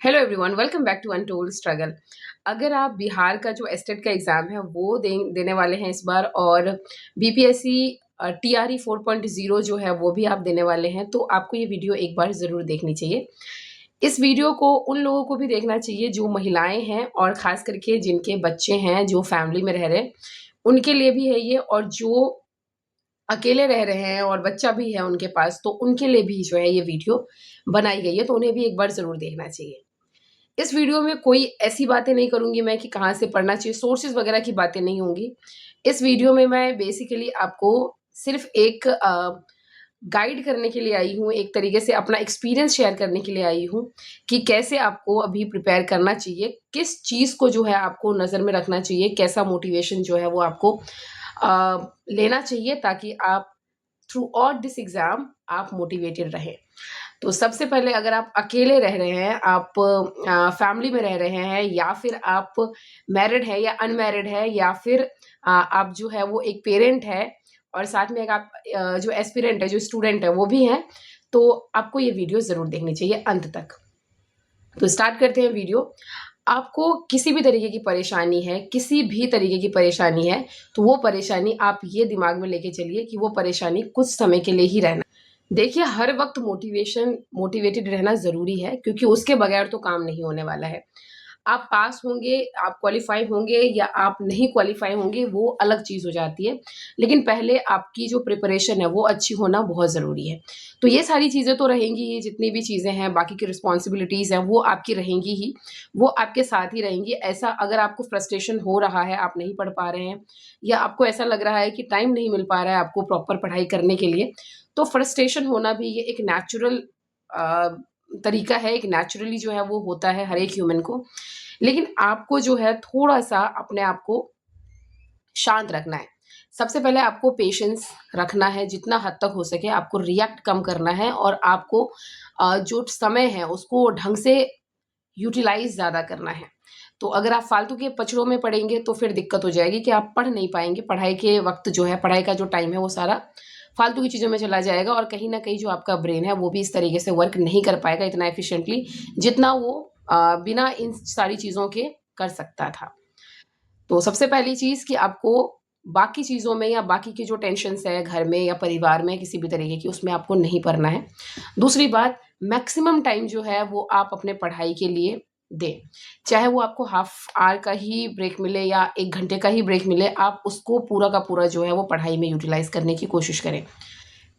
Hello everyone, welcome back to untold struggle. अगर आप बिहार का जो एस्टेट का एग्ज़ाम है वो देने वाले हैं इस बार और बीपीएससी टीआरई 4.0 जो है वो भी आप देने वाले हैं, तो आपको ये वीडियो एक बार ज़रूर देखनी चाहिए। इस वीडियो को उन लोगों को भी देखना चाहिए जो महिलाएं हैं और ख़ास करके जिनके बच्चे हैं, जो फैमिली में रह रहे हैं, उनके लिए भी है ये। और जो अकेले रह रहे हैं और बच्चा भी है उनके पास, तो उनके लिए भी जो है ये वीडियो बनाई गई है, तो उन्हें भी एक बार ज़रूर देखना चाहिए। इस वीडियो में कोई ऐसी बातें नहीं करूँगी मैं कि कहाँ से पढ़ना चाहिए, सोर्सेज़ वगैरह की बातें नहीं होंगी। इस वीडियो में मैं बेसिकली आपको सिर्फ़ एक गाइड करने के लिए आई हूँ, एक तरीके से अपना एक्सपीरियंस शेयर करने के लिए आई हूँ कि कैसे आपको अभी प्रिपेयर करना चाहिए, किस चीज़ को जो है आपको नज़र में रखना चाहिए, कैसा मोटिवेशन जो है वो आपको लेना चाहिए ताकि आप थ्रू आउट दिस एग्ज़ाम आप मोटिवेटेड रहें। तो सबसे पहले अगर आप अकेले रह रहे हैं, आप फैमिली में रह रहे हैं या फिर आप मैरिड हैं या अनमैरिड हैं या फिर आप जो है वो एक पेरेंट है और साथ में एक आप जो एस्पिरेंट है, जो स्टूडेंट है वो भी हैं, तो आपको ये वीडियो ज़रूर देखनी चाहिए अंत तक। तो स्टार्ट करते हैं वीडियो। आपको किसी भी तरीके की परेशानी है, किसी भी तरीके की परेशानी है, तो वो परेशानी आप ये दिमाग में लेके चलिए कि वो परेशानी कुछ समय के लिए ही रहना। देखिए, हर वक़्त मोटिवेटेड रहना ज़रूरी है क्योंकि उसके बगैर तो काम नहीं होने वाला है। आप पास होंगे, आप क्वालीफ़ाई होंगे या आप नहीं क्वालीफ़ाई होंगे, वो अलग चीज़ हो जाती है। लेकिन पहले आपकी जो प्रिपरेशन है, वो अच्छी होना बहुत ज़रूरी है। तो ये सारी चीज़ें तो रहेंगी ही, जितनी भी चीज़ें हैं, बाकी की रिस्पॉन्सिबिलिटीज़ हैं, वो आपकी रहेंगी ही, वो आपके साथ ही रहेंगी। ऐसा अगर आपको फ्रस्ट्रेशन हो रहा है, आप नहीं पढ़ पा रहे हैं या आपको ऐसा लग रहा है कि टाइम नहीं मिल पा रहा है आपको प्रॉपर पढ़ाई करने के लिए, तो फ्रस्ट्रेशन होना भी ये एक नेचुरल अ, तरीका है, एक नेचुरली जो है वो होता है हर एक ह्यूमन को। लेकिन आपको जो है थोड़ा-सा अपने आप को शांत रखना है। सबसे पहले आपको पेशेंस रखना है, जितना हद तक हो सके आपको रिएक्ट कम करना है और आपको जो समय है उसको ढंग से यूटिलाइज़ ज़्यादा करना है। तो अगर आप फालतू के पचड़ों में पड़ेंगे तो फिर दिक्कत हो जाएगी कि आप पढ़ नहीं पाएँगे। पढ़ाई के वक़्त जो है, पढ़ाई का जो टाइम है वो सारा फालतू की चीज़ों में चला जाएगा और कहीं न कहीं जो आपका ब्रेन है वो भी इस तरीके से वर्क नहीं कर पाएगा इतना एफ़िशिएंटली जितना वो बिना इन सारी चीज़ों के कर सकता था। तो सबसे पहली चीज़ कि आपको बाकी चीज़ों में या बाकी की जो टेंशन्स है घर में या परिवार में किसी भी तरीके की, उसमें आपको नहीं पड़ना है। दूसरी बात, मैक्सिमम टाइम जो है वो आप अपने पढ़ाई के लिए दें। चाहे वो आपको हाफ आवर का ही ब्रेक मिले या 1 घंटे का ही ब्रेक मिले, आप उसको पूरा का पूरा जो है वो पढ़ाई में यूटिलाइज़ करने की कोशिश करें।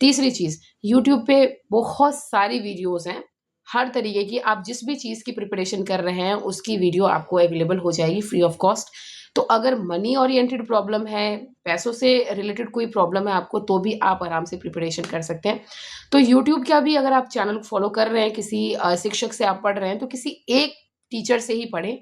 तीसरी चीज़, यूट्यूब पे बहुत सारी वीडियोज़ हैं, हर तरीके की। आप जिस भी चीज़ की प्रिपरेशन कर रहे हैं, उसकी वीडियो आपको अवेलेबल हो जाएगी फ्री ऑफ कॉस्ट। तो अगर मनी ओरिएंटेड प्रॉब्लम है, पैसों से रिलेटेड कोई प्रॉब्लम है आपको, तो भी आप आराम से प्रिपरेशन कर सकते हैं। तो यूट्यूब का भी अगर आप चैनल फॉलो कर रहे हैं, किसी शिक्षक से आप पढ़ रहे हैं, तो किसी एक टीचर से ही पढ़ें।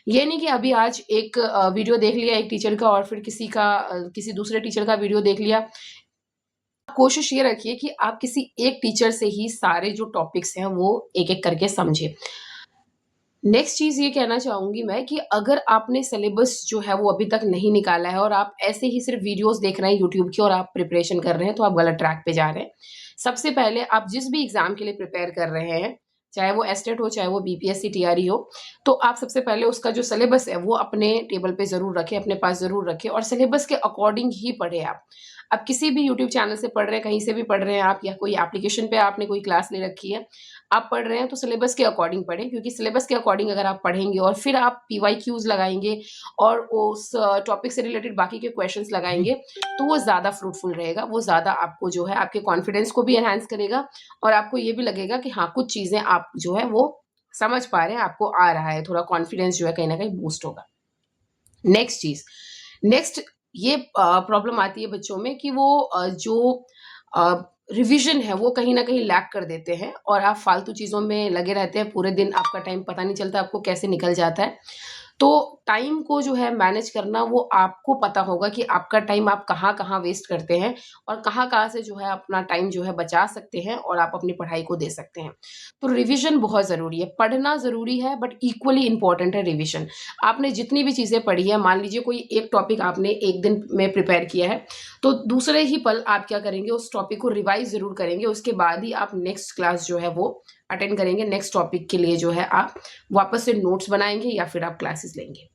ये नहीं कि अभी आज एक वीडियो देख लिया एक टीचर का और फिर किसी दूसरे टीचर का वीडियो देख लिया। कोशिश ये रखिए कि आप किसी एक टीचर से ही सारे जो टॉपिक्स हैं वो एक-एक करके समझें। नेक्स्ट चीज़ ये कहना चाहूँगी मैं कि अगर आपने सिलेबस जो है वो अभी तक नहीं निकाला है और आप ऐसे ही सिर्फ़ वीडियोज़ देख रहे हैं यूट्यूब की और आप प्रिपरेशन कर रहे हैं, तो आप गलत ट्रैक पे जा रहे हैं। सबसे पहले आप जिस भी एग्ज़ाम के लिए प्रिपेयर कर रहे हैं, चाहे वो एस्टेट हो, चाहे वो बीपीएससी, टीआरई हो, तो आप सबसे पहले उसका जो सिलेबस है वो अपने टेबल पे ज़रूर रखें, अपने पास ज़रूर रखें और सिलेबस के अकॉर्डिंग ही पढ़ें आप। आप किसी भी यूट्यूब चैनल से पढ़ रहे हैं, कहीं से भी पढ़ रहे हैं आप या कोई एप्लीकेशन पे आपने कोई क्लास ले रखी है, आप पढ़ रहे हैं तो सिलेबस के अकॉर्डिंग पढ़ें क्योंकि सिलेबस के अकॉर्डिंग अगर आप पढ़ेंगे और फिर आप पीवाईक्यूज़ लगाएँगे और उस टॉपिक से रिलेटेड बाकी के क्वेश्चंस लगाएँगे, तो वो ज़्यादा फ्रूटफुल रहेगा। वो ज़्यादा आपको जो है आपके कॉन्फिडेंस को भी एनहांस करेगा और आपको ये भी लगेगा कि हाँ, कुछ चीज़ें आप जो है वो समझ पा रहे हैं, आपको आ रहा है, थोड़ा कॉन्फिडेंस जो है कहीं न कहीं बूस्ट होगा। नेक्स्ट चीज़, नेक्स्ट ये प्रॉब्लम आती है बच्चों में कि वो जो अ, रिविज़न है वो कहीं न कहीं लैग कर देते हैं और आप फालतू चीज़ों में लगे रहते हैं, पूरे दिन आपका टाइम पता नहीं चलता आपको कैसे निकल जाता है। तो टाइम को जो है मैनेज करना वो आपको पता होगा कि आपका टाइम आप कहाँ-कहाँ वेस्ट करते हैं और कहाँ-कहाँ से जो है अपना टाइम जो है बचा सकते हैं और आप अपनी पढ़ाई को दे सकते हैं। तो रिविज़न बहुत ज़रूरी है, पढ़ना ज़रूरी है बट इक्वली इम्पोर्टेंट है रिविज़न। आपने जितनी भी चीज़ें पढ़ी हैं, मान लीजिए कोई एक टॉपिक आपने 1 दिन में प्रिपेयर किया है, तो दूसरे ही पल आप क्या करेंगे उस टॉपिक को रिवाइज़ ज़रूर करेंगे, उसके बाद ही आप नेक्स्ट क्लास जो है वो अटेंड करेंगे, नेक्स्ट टॉपिक के लिए जो है आप वापस से नोट्स बनाएंगे या फिर आप क्लासेस लेंगे।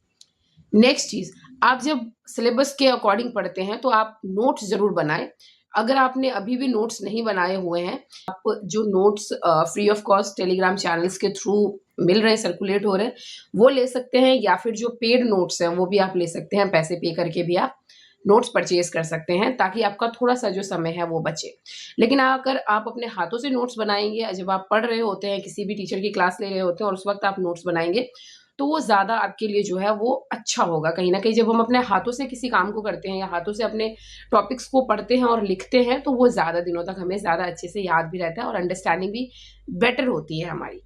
नेक्स्ट चीज, आप जब सिलेबस के अकॉर्डिंग पढ़ते हैं तो आप नोट्स जरूर बनाएं। अगर आपने अभी भी नोट्स नहीं बनाए हुए हैं, आप जो notes free of cost Telegram channels के थ्रू मिल रहे हैं, सर्कुलेट हो रहे हैं, वो ले सकते हैं, या फिर जो पेड नोट्स हैं वो भी आप ले सकते हैं, पैसे पे करके भी आप नोट्स परचेज कर सकते हैं, ताकि आपका थोड़ा सा जो समय है वो बचे। लेकिन अगर आप अपने हाथों से नोट्स बनाएंगे, जब आप पढ़ रहे होते हैं, किसी भी टीचर की क्लास ले रहे होते हैं और उस वक्त आप नोट्स बनाएंगे, तो वो ज़्यादा आपके लिए जो है वो अच्छा होगा। कहीं न कहीं जब हम अपने हाथों से किसी काम को करते हैं या हाथों से अपने टॉपिक्स को पढ़ते हैं और लिखते हैं, तो वो ज़्यादा दिनों तक हमें ज़्यादा अच्छे से याद भी रहता है और अंडरस्टैंडिंग भी बेटर होती है हमारी।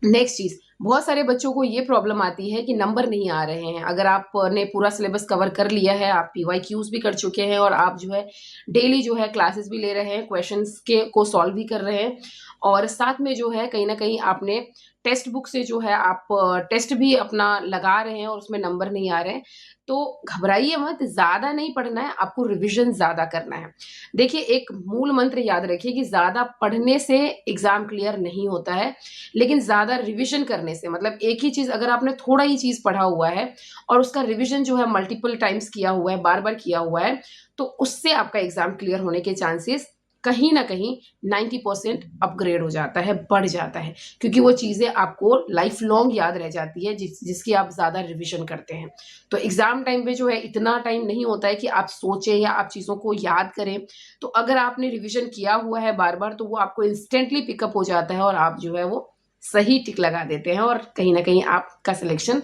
नेक्स्ट चीज़, बहुत सारे बच्चों को ये प्रॉब्लम आती है कि नंबर नहीं आ रहे हैं। अगर आपने पूरा सिलेबस कवर कर लिया है, आप पीवाईक्यूज़ भी कर चुके हैं और आप जो है डेली जो है क्लासेस भी ले रहे हैं, क्वेश्चंस के को सॉल्व भी कर रहे हैं, और साथ में जो है कहीं न कहीं आपने टेक्स्ट बुक से जो है आप टेस्ट भी अपना लगा रहे हैं और उसमें नंबर नहीं आ रहे हैं, तो घबराइए मत, ज़्यादा नहीं पढ़ना है, आपको रिविज़न ज़्यादा करना है। देखिए, एक मूल मंत्र याद रखिए कि ज़्यादा पढ़ने से एग्ज़ाम क्लियर नहीं होता है, लेकिन ज़्यादा रिवीजन करने से, मतलब एक ही चीज़ अगर आपने थोड़ा ही चीज़ पढ़ा हुआ है और उसका रिवीजन जो है मल्टीपल टाइम्स किया हुआ है, बार-बार किया हुआ है, तो उससे आपका एग्ज़ाम क्लियर होने के चांसेस कहीं न कहीं 90% अपग्रेड हो जाता है, बढ़ जाता है। क्योंकि वो चीज़ें आपको लाइफ लॉन्ग याद रह जाती है, जिसकी आप ज़्यादा रिवीजन करते हैं। तो एग्ज़ाम टाइम पे जो है इतना टाइम नहीं होता है कि आप सोचें या आप चीज़ों को याद करें। तो अगर आपने रिवीजन किया हुआ है बार-बार, तो वो आपको इंस्टेंटली पिकअप हो जाता है और आप जो है वो सही टिक लगा देते हैं और कहीं न कहीं आपका सिलेक्शन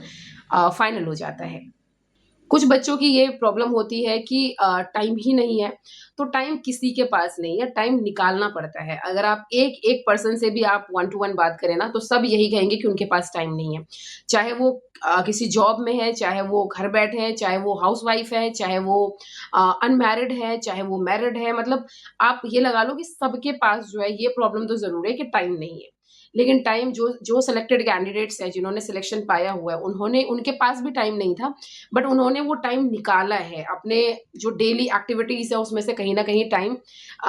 फाइनल हो जाता है। कुछ बच्चों की ये प्रॉब्लम होती है कि टाइम ही नहीं है, तो टाइम किसी के पास नहीं है, टाइम निकालना पड़ता है। अगर आप एक पर्सन से भी आप वन टू वन बात करें ना, तो सब यही कहेंगे कि उनके पास टाइम नहीं है। चाहे वो किसी जॉब में है, चाहे वो घर बैठे हैं, चाहे वो हाउसवाइफ है, चाहे वो अनमैरिड है, चाहे वो मैरिड है, मतलब आप ये लगा लो कि सबके पास जो है ये प्रॉब्लम तो ज़रूर है कि टाइम नहीं है। लेकिन टाइम जो जो सिलेक्टेड कैंडिडेट्स हैं, जिन्होंने सिलेक्शन पाया हुआ है, उन्होंने उनके पास भी टाइम नहीं था, बट उन्होंने वो टाइम निकाला है, अपने जो डेली एक्टिविटीज़ है उसमें से कहीं न कहीं टाइम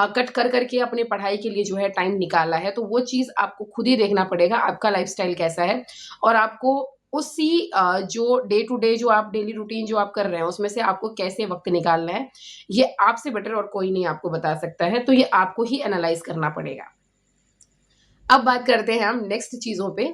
कट कर कर के अपनी पढ़ाई के लिए जो है टाइम निकाला है। तो वो चीज़ आपको खुद ही देखना पड़ेगा, आपका लाइफ़स्टाइल कैसा है और आपको उसी जो डे टू डे जो आप डेली रूटीन जो आप कर रहे हैं, उसमें से आपको कैसे वक़्त निकालना है, ये आपसे बेटर और कोई नहीं आपको बता सकता है, तो ये आपको ही एनालाइज़ करना पड़ेगा। अब बात करते हैं हम नेक्स्ट चीज़ों पे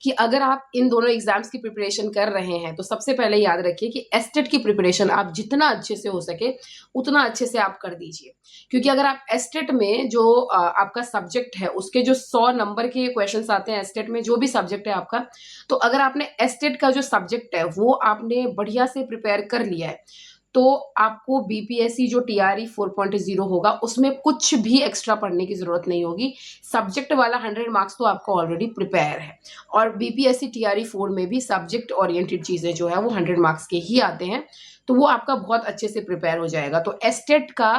कि अगर आप इन दोनों एग्ज़ाम्स की प्रिपरेशन कर रहे हैं, तो सबसे पहले याद रखिए कि एस्टेट की प्रिपरेशन आप जितना अच्छे से हो सके, उतना अच्छे से आप कर दीजिए। क्योंकि अगर आप एस्टेट में जो आपका सब्जेक्ट है, उसके जो 100 नंबर के क्वेश्चन्स आते हैं एस्टेट में, जो भी सब्जेक्ट है आपका, तो अगर आपने एस्टेट का जो सब्जेक्ट है, वो आपने बढ़िया से प्रिपेयर कर लिया है, तो आपको बीपीएससी जो टीआरई 4.0 होगा, उसमें कुछ भी एक्स्ट्रा पढ़ने की ज़रूरत नहीं होगी। सब्जेक्ट वाला 100 मार्क्स तो आपका ऑलरेडी प्रिपेयर है और बीपीएससी टीआरई 4 में भी सब्जेक्ट ओरिएंटेड चीज़ें जो है वो 100 मार्क्स के ही आते हैं, तो वो आपका बहुत अच्छे से प्रिपेयर हो जाएगा। तो एस्टेट का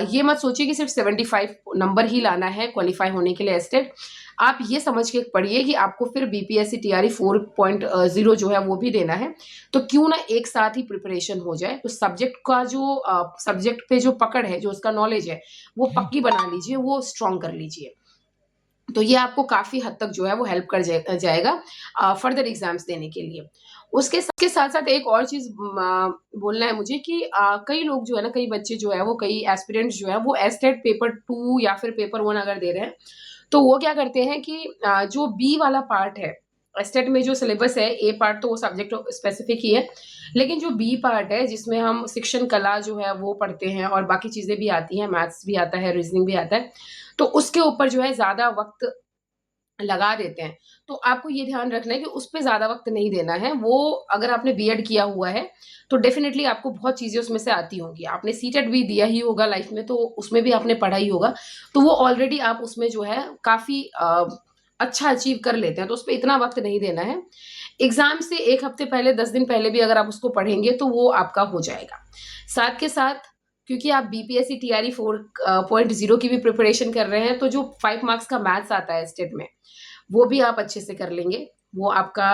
ये मत सोचिए कि सिर्फ 75 नंबर ही लाना है क्वालिफाई होने के लिए एस्टेट। आप ये समझ के पढ़िए कि आपको फिर बीपीएससी टीआरई 4.0 जो है वो भी देना है, तो क्यों ना एक साथ ही प्रिपरेशन हो जाए। तो सब्जेक्ट का जो सब्जेक्ट पे जो पकड़ है, जो उसका नॉलेज है, वो पक्की बना लीजिए, वो स्ट्रॉन्ग कर लीजिए। तो ये आपको काफ़ी हद तक जो है वो हेल्प कर जाएगा फर्दर एग्ज़ाम्स देने के लिए। उसके साथ-साथ एक और चीज़ बोलना है मुझे कि कई लोग जो है ना, कई बच्चे जो है वो, कई एस्पिरेंट्स जो है वो एस्टेट पेपर 2 या फिर पेपर 1 अगर दे रहे हैं, तो वो क्या करते हैं कि जो बी वाला पार्ट है, एस्टेट में जो सिलेबस है, ए पार्ट तो वो सब्जेक्ट स्पेसिफिक ही है, लेकिन जो बी पार्ट है, जिसमें हम शिक्षण कला जो है वो पढ़ते हैं और बाकी चीज़ें भी आती हैं, मैथ्स भी आता है, रीज़निंग भी आता है, तो उसके ऊपर जो है ज़्यादा वक़्त लगा देते हैं। तो आपको ये ध्यान रखना है कि उस पे ज़्यादा वक़्त नहीं देना है। वो अगर आपने बीएड किया हुआ है, तो डेफ़िनिटली आपको बहुत चीज़ें उसमें से आती होंगी। आपने सीटेट भी दिया ही होगा लाइफ़ में, तो उसमें भी आपने पढ़ा ही होगा। तो वो ऑलरेडी आप उसमें जो है काफ़ी अच्छा अचीव कर लेते हैं, तो उसपे इतना वक़्त नहीं देना है। एग्ज़ाम से 1 हफ़्ते पहले, 10 दिन पहले भी अगर आप उसको पढ़ेंगे, तो वो आपका हो जाएगा। साथ के साथ, क्योंकि आप बीपीएससी टीआरई 4.0 की भी प्रिपरेशन कर रहे हैं, तो जो 5 मार्क्स का मैथ्स आता है स्टेट में, वो भी आप अच्छे से कर लेंगे। वो आपका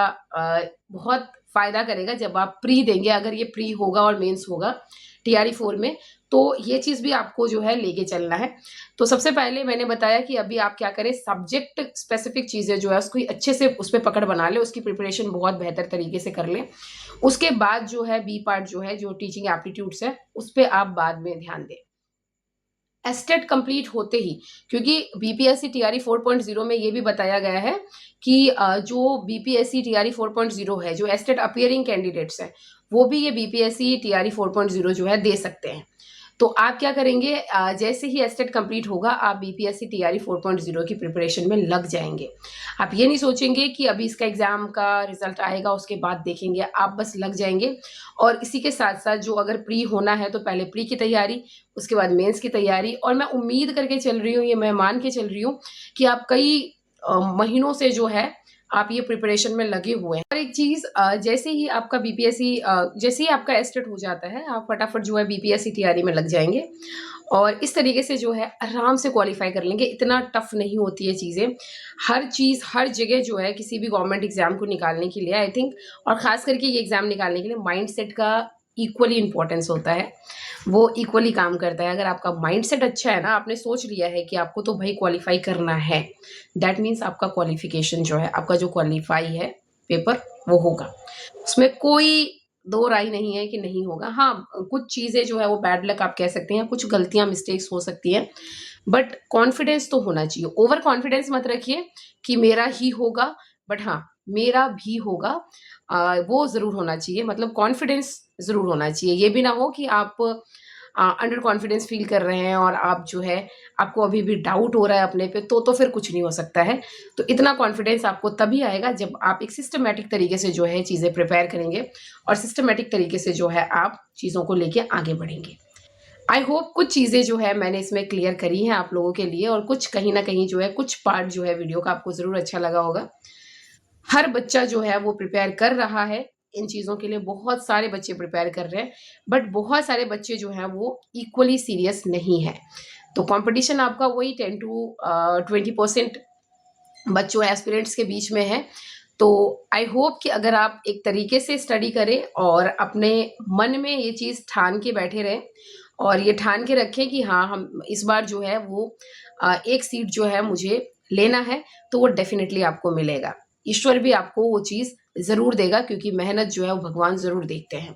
बहुत फ़ायदा करेगा जब आप प्री देंगे, अगर ये प्री होगा और मेंस होगा टीआरई 4 में, तो ये चीज़ भी आपको जो है लेके चलना है। तो सबसे पहले मैंने बताया कि अभी आप क्या करें, सब्जेक्ट स्पेसिफिक चीज़ें जो है उसको अच्छे से उस पे पकड़ बना लें, उसकी प्रिपरेशन बहुत बेहतर तरीके से कर लें। उसके बाद जो है बी पार्ट जो है, जो टीचिंग एप्टीट्यूड्स है, उस पे आप बाद में ध्यान दें। एस्टेट कंप्लीट होते ही, क्योंकि बीपीएससी टीआरई 4.0 में ये भी बताया गया है कि जो बीपीएससी टीआरई 4.0 है, जो एस्टेट अपीयरिंग कैंडिडेट्स हैं, वो भी ये बीपीएससी टीआरई 4.0 जो है दे सकते हैं। तो आप क्या करेंगे, जैसे ही एस्टेट कंप्लीट होगा आप बीपीएससी टीआरई 4.0 की प्रिपरेशन में लग जाएंगे। आप ये नहीं सोचेंगे कि अभी इसका एग्जाम का रिजल्ट आएगा उसके बाद देखेंगे, आप बस लग जाएंगे। और इसी के साथ साथ जो अगर प्री होना है तो पहले प्री की तैयारी, उसके बाद मेंस की तैयारी। और मैं उम्मीद करके चल रही हूँ, ये मैं मान के चल रही हूँ कि आप कई महीनों से जो है आप ये प्रिपरेशन में लगे हुए हैं। और एक चीज़, जैसे ही आपका बीपीएससी जैसे ही आपका एस्टेट हो जाता है, आप फटाफट जो है बीपीएससी तैयारी में लग जाएंगे और इस तरीके से जो है आराम से क्वालिफाई कर लेंगे। इतना टफ नहीं होती है चीज़ें। हर चीज़ हर जगह जो है किसी भी गवर्नमेंट एग्जाम को निकालने के लिए, आई थिंक, और खास करके ये एग्जाम निकालने के लिए माइंड सेट का इक्वली इंपॉर्टेंस होता है। वो इक्वली काम करता है। अगर आपका माइंडसेट अच्छा है ना, आपने सोच लिया है कि आपको तो भाई क्वालिफाई करना है, दैट मीन्स आपका क्वालिफिकेशन जो है, आपका जो क्वालिफाई है पेपर, वो होगा। उसमें कोई दो राय नहीं है कि नहीं होगा। हाँ, कुछ चीज़ें जो है वो बैड लक आप कह सकते हैं, कुछ गलतियां मिस्टेक्स हो सकती हैं, बट कॉन्फिडेंस तो होना चाहिए। ओवर कॉन्फिडेंस मत रखिए कि मेरा ही होगा, बट हाँ, मेरा भी होगा, वो ज़रूर होना चाहिए। मतलब कॉन्फिडेंस ज़रूर होना चाहिए। ये भी ना हो कि आप अंडर कॉन्फिडेंस फील कर रहे हैं और आप जो है, आपको अभी भी डाउट हो रहा है अपने पे, तो फिर कुछ नहीं हो सकता है। तो इतना कॉन्फिडेंस आपको तभी आएगा जब आप एक सिस्टमैटिक तरीके से जो है चीज़ें प्रिपेयर करेंगे और सिस्टमैटिक तरीके से जो है आप चीज़ों को लेके आगे बढ़ेंगे। आई होप कुछ चीज़ें जो है मैंने इसमें क्लियर करी हैं आप लोगों के लिए, और कुछ कहीं न कहीं जो है, कुछ पार्ट जो है वीडियो का आपको ज़रूर अच्छा लगा होगा। हर बच्चा जो है वो प्रिपेयर कर रहा है इन चीज़ों के लिए, बहुत सारे बच्चे प्रिपेयर कर रहे हैं, बट बहुत सारे बच्चे जो हैं वो इक्वली सीरियस नहीं है। तो कंपटीशन आपका वही 10 टू 20% बच्चों एस्पिरेंट्स के बीच में है। तो आई होप कि अगर आप एक तरीके से स्टडी करें और अपने मन में ये चीज़ ठान के बैठे रहें और ये ठान के रखें कि हाँ, हम इस बार जो है वो एक सीट जो है मुझे लेना है, तो वो डेफिनेटली आपको मिलेगा। ईश्वर भी आपको वो चीज़ ज़रूर देगा, क्योंकि मेहनत जो है वो भगवान ज़रूर देखते हैं।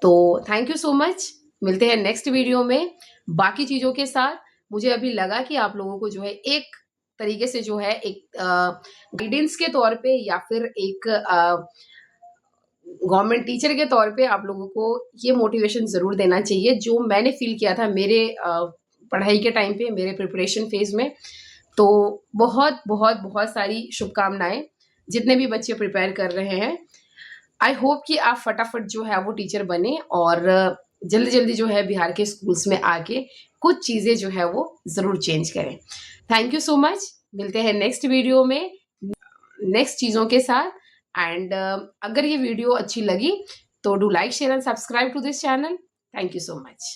तो थैंक यू सो मच। मिलते हैं नेक्स्ट वीडियो में बाकी चीज़ों के साथ। मुझे अभी लगा कि आप लोगों को जो है एक तरीके से जो है एक गाइडेंस के तौर पे या फिर एक गवर्नमेंट टीचर के तौर पे आप लोगों को ये मोटिवेशन ज़रूर देना चाहिए, जो मैंने फ़ील किया था मेरे पढ़ाई के टाइम पे, मेरे प्रिपरेशन फ़ेज़ में। तो बहुत, बहुत, बहुत सारी शुभकामनाएँ, जितने भी बच्चे प्रिपेयर कर रहे हैं। आई होप कि आप फटाफट जो है वो टीचर बने और जल्दी-जल्दी जो है बिहार के स्कूल्स में आके कुछ चीज़ें जो है वो ज़रूर चेंज करें। Thank you so much. मिलते हैं नेक्स्ट वीडियो में नेक्स्ट चीज़ों के साथ। एंड अगर ये वीडियो अच्छी लगी तो do like, share and subscribe to this channel. Thank you so much.